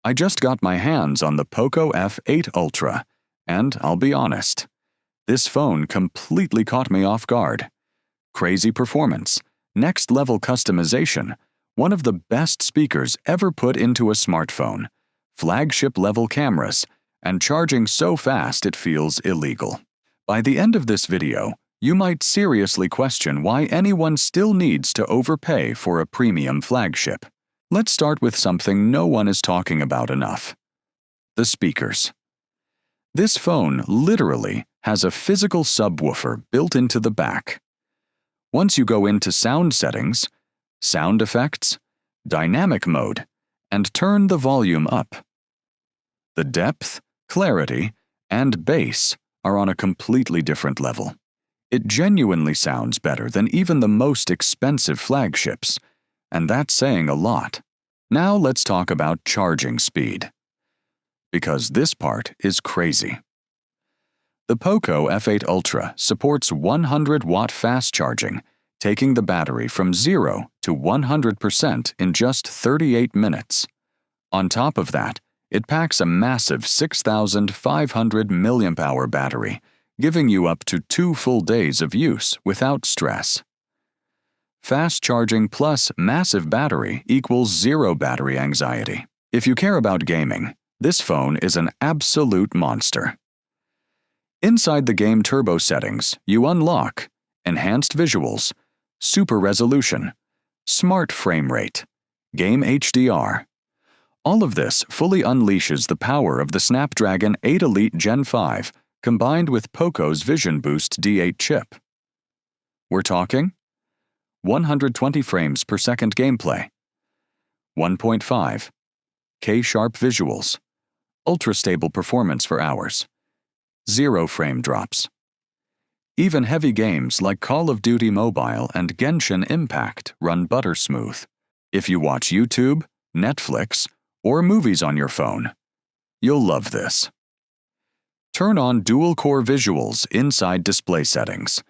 I just got my hands on the POCO F8 Ultra, and I'll be honest, this phone completely caught me off guard. Crazy performance, next-level customization, one of the best speakers ever put into a smartphone, flagship-level cameras, and charging so fast it feels illegal. By the end of this video, you might seriously question why anyone still needs to overpay for a premium flagship. Let's start with something no one is talking about enough: the speakers. This phone literally has a physical subwoofer built into the back. Once you go into sound settings, sound effects, dynamic mode, and turn the volume up, the depth, clarity, and bass are on a completely different level. It genuinely sounds better than even the most expensive flagships, and that's saying a lot. Now let's talk about charging speed, because this part is crazy. The POCO F8 Ultra supports 100-watt fast charging, taking the battery from 0 to 100% in just 38 minutes. On top of that, it packs a massive 6,500 mAh battery, giving you up to 2 full days of use without stress. Fast charging plus massive battery equals zero battery anxiety. If you care about gaming, this phone is an absolute monster. Inside the game turbo settings, you unlock enhanced visuals, super resolution, smart frame rate, game HDR. All of this fully unleashes the power of the Snapdragon 8 Elite Gen 5 combined with POCO's Vision Boost D8 chip. We're talking 120 frames per second gameplay, 1.5 K sharp visuals, ultra-stable performance for hours, 0 frame drops. Even heavy games like Call of Duty Mobile and Genshin Impact run butter smooth. If you watch YouTube, Netflix, or movies on your phone, you'll love this. Turn on dual-core visuals inside display settings.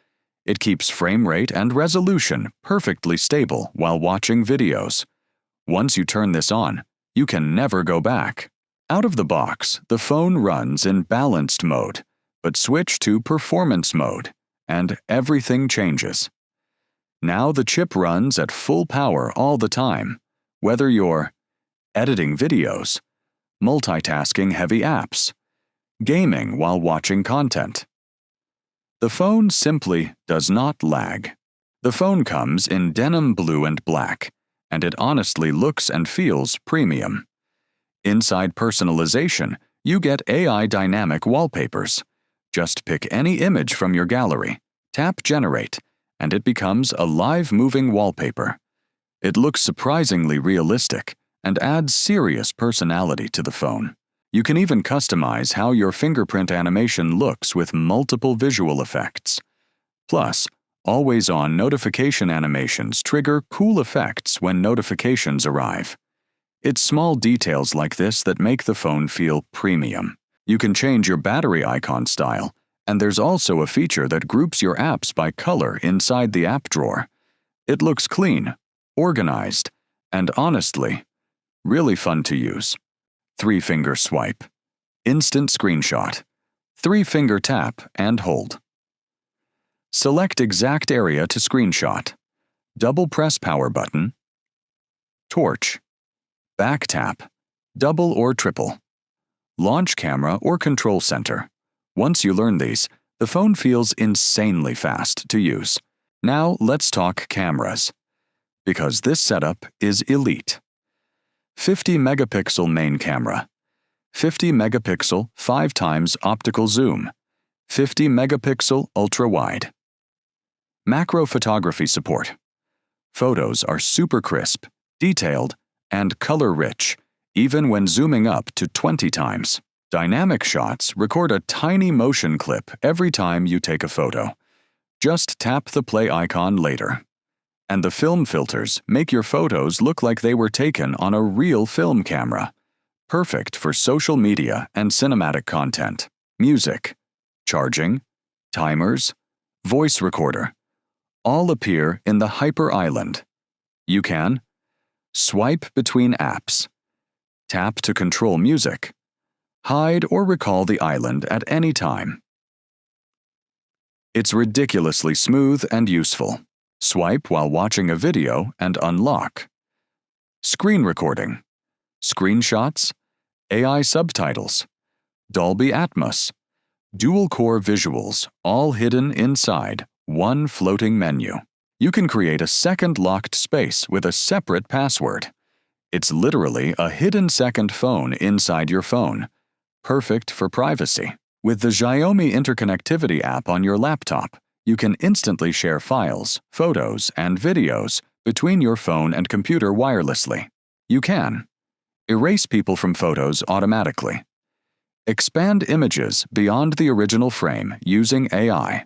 It keeps frame rate and resolution perfectly stable while watching videos. Once you turn this on, you can never go back. Out of the box, the phone runs in balanced mode, but switch to performance mode, and everything changes. Now the chip runs at full power all the time, whether you're editing videos, multitasking heavy apps, gaming while watching content. The phone simply does not lag. The phone comes in denim blue and black, and it honestly looks and feels premium. Inside personalization, you get AI dynamic wallpapers. Just pick any image from your gallery, tap Generate, and it becomes a live moving wallpaper. It looks surprisingly realistic and adds serious personality to the phone. You can even customize how your fingerprint animation looks with multiple visual effects. Plus, always-on notification animations trigger cool effects when notifications arrive. It's small details like this that make the phone feel premium. You can change your battery icon style, and there's also a feature that groups your apps by color inside the app drawer. It looks clean, organized, and honestly, really fun to use. 3-finger swipe, instant screenshot, 3-finger tap and hold. Select exact area to screenshot, double press power button, torch, back tap, double or triple, launch camera or control center. Once you learn these, the phone feels insanely fast to use. Now let's talk cameras, because this setup is elite. 50-megapixel main camera, 50-megapixel 5x optical zoom, 50-megapixel ultra-wide. Macro photography support. Photos are super crisp, detailed, and color-rich, even when zooming up to 20 times. Dynamic shots record a tiny motion clip every time you take a photo. Just tap the play icon later. And the film filters make your photos look like they were taken on a real film camera. Perfect for social media and cinematic content. Music, charging, timers, voice recorder, all appear in the Hyper Island. You can swipe between apps, Tap to control music. Hide or recall the island at any time. It's ridiculously smooth and useful. Swipe while watching a video and unlock. Screen recording. Screenshots. AI subtitles. Dolby Atmos. Dual-core visuals, all hidden inside one floating menu. You can create a second locked space with a separate password. It's literally a hidden second phone inside your phone. Perfect for privacy. With the Xiaomi interconnectivity app on your laptop, you can instantly share files, photos, and videos between your phone and computer wirelessly. You can erase people from photos automatically. Expand images beyond the original frame using AI.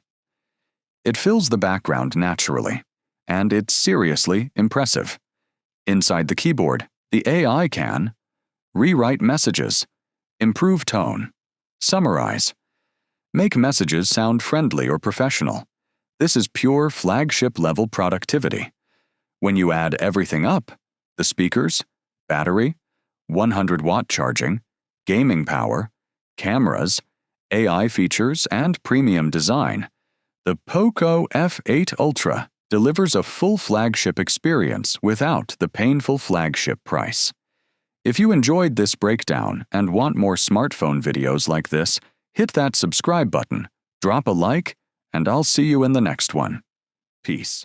It fills the background naturally, and it's seriously impressive. Inside the keyboard, the AI can rewrite messages, improve tone, summarize, make messages sound friendly or professional. This is pure flagship-level productivity. When you add everything up, the speakers, battery, 100-watt charging, gaming power, cameras, AI features, and premium design, the POCO F8 Ultra delivers a full flagship experience without the painful flagship price. If you enjoyed this breakdown and want more smartphone videos like this, hit that subscribe button, drop a like, and I'll see you in the next one. Peace.